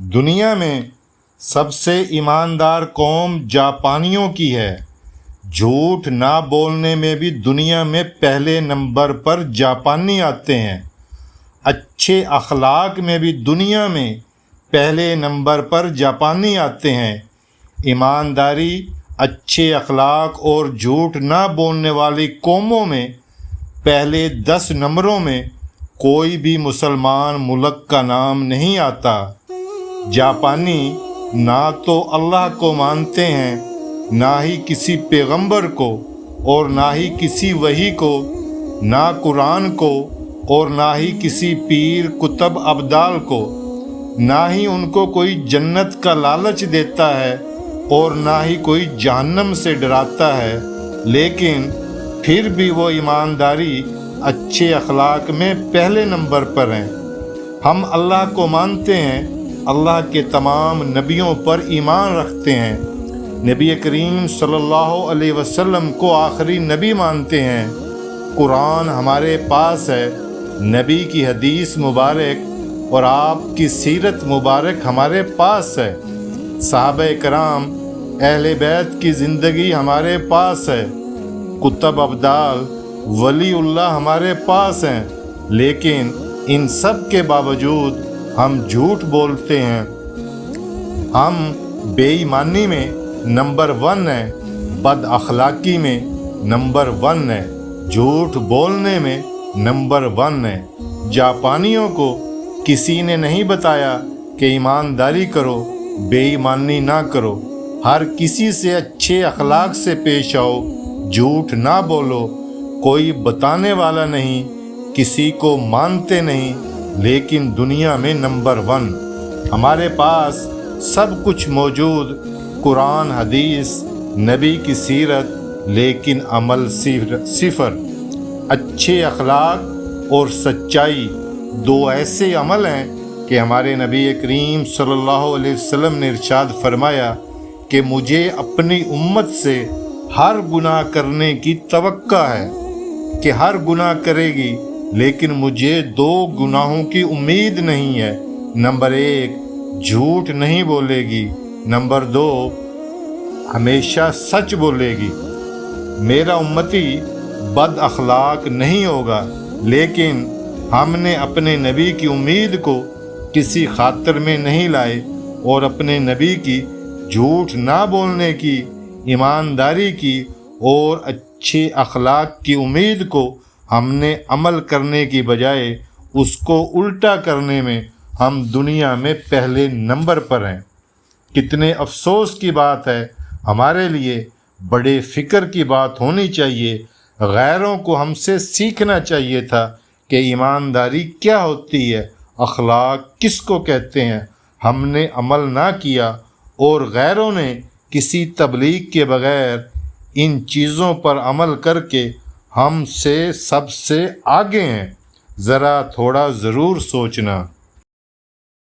دنیا میں سب سے ایماندار قوم جاپانیوں کی ہے۔ جھوٹ نہ بولنے میں بھی دنیا میں پہلے نمبر پر جاپانی آتے ہیں۔ اچھے اخلاق میں بھی دنیا میں پہلے نمبر پر جاپانی آتے ہیں۔ ایمانداری، اچھے اخلاق اور جھوٹ نہ بولنے والی قوموں میں پہلے 10 نمبروں میں کوئی بھی مسلمان ملک کا نام نہیں آتا۔ جاپانی نہ تو اللہ کو مانتے ہیں، نہ ہی کسی پیغمبر کو، اور نہ ہی کسی وحی کو، نہ قرآن کو، اور نہ ہی کسی پیر کتب ابدال کو۔ نہ ہی ان کو کوئی جنت کا لالچ دیتا ہے اور نہ ہی کوئی جہنم سے ڈراتا ہے، لیکن پھر بھی وہ ایمانداری، اچھے اخلاق میں پہلے نمبر پر ہیں۔ ہم اللہ کو مانتے ہیں، اللہ کے تمام نبیوں پر ایمان رکھتے ہیں، نبی کریم صلی اللہ علیہ وسلم کو آخری نبی مانتے ہیں، قرآن ہمارے پاس ہے، نبی کی حدیث مبارک اور آپ کی سیرت مبارک ہمارے پاس ہے، صحابہ کرام اہل بیت کی زندگی ہمارے پاس ہے، کتب ابدال ولی اللہ ہمارے پاس ہیں، لیکن ان سب کے باوجود ہم جھوٹ بولتے ہیں۔ ہم بے ایمانی میں نمبر 1 ہیں، بد اخلاقی میں نمبر 1 ہیں، جھوٹ بولنے میں نمبر 1 ہیں۔ جاپانیوں کو کسی نے نہیں بتایا کہ ایمانداری کرو، بے ایمانی نہ کرو، ہر کسی سے اچھے اخلاق سے پیش آؤ، جھوٹ نہ بولو، کوئی بتانے والا نہیں، کسی کو مانتے نہیں، لیکن دنیا میں نمبر 1۔ ہمارے پاس سب کچھ موجود، قرآن، حدیث، نبی کی سیرت، لیکن عمل صفر۔ اچھے اخلاق اور سچائی 2 ایسے عمل ہیں کہ ہمارے نبی کریم صلی اللہ علیہ وسلم نے ارشاد فرمایا کہ مجھے اپنی امت سے ہر گناہ کرنے کی توقع ہے، کہ ہر گناہ کرے گی، لیکن مجھے 2 گناہوں کی امید نہیں ہے۔ نمبر 1 جھوٹ نہیں بولے گی، نمبر 2 ہمیشہ سچ بولے گی۔ میرا امتی بد اخلاق نہیں ہوگا، لیکن ہم نے اپنے نبی کی امید کو کسی خاطر میں نہیں لائے، اور اپنے نبی کی جھوٹ نہ بولنے کی، ایمانداری کی اور اچھے اخلاق کی امید کو ہم نے عمل کرنے کی بجائے اس کو الٹا کرنے میں ہم دنیا میں پہلے نمبر پر ہیں۔ کتنے افسوس کی بات ہے، ہمارے لیے بڑے فکر کی بات ہونی چاہیے۔ غیروں کو ہم سے سیکھنا چاہیے تھا کہ ایمانداری کیا ہوتی ہے، اخلاق کس کو کہتے ہیں۔ ہم نے عمل نہ کیا اور غیروں نے کسی تبلیغ کے بغیر ان چیزوں پر عمل کر کے ہم سے سب سے آگے ہیں۔ ذرا تھوڑا ضرور سوچنا۔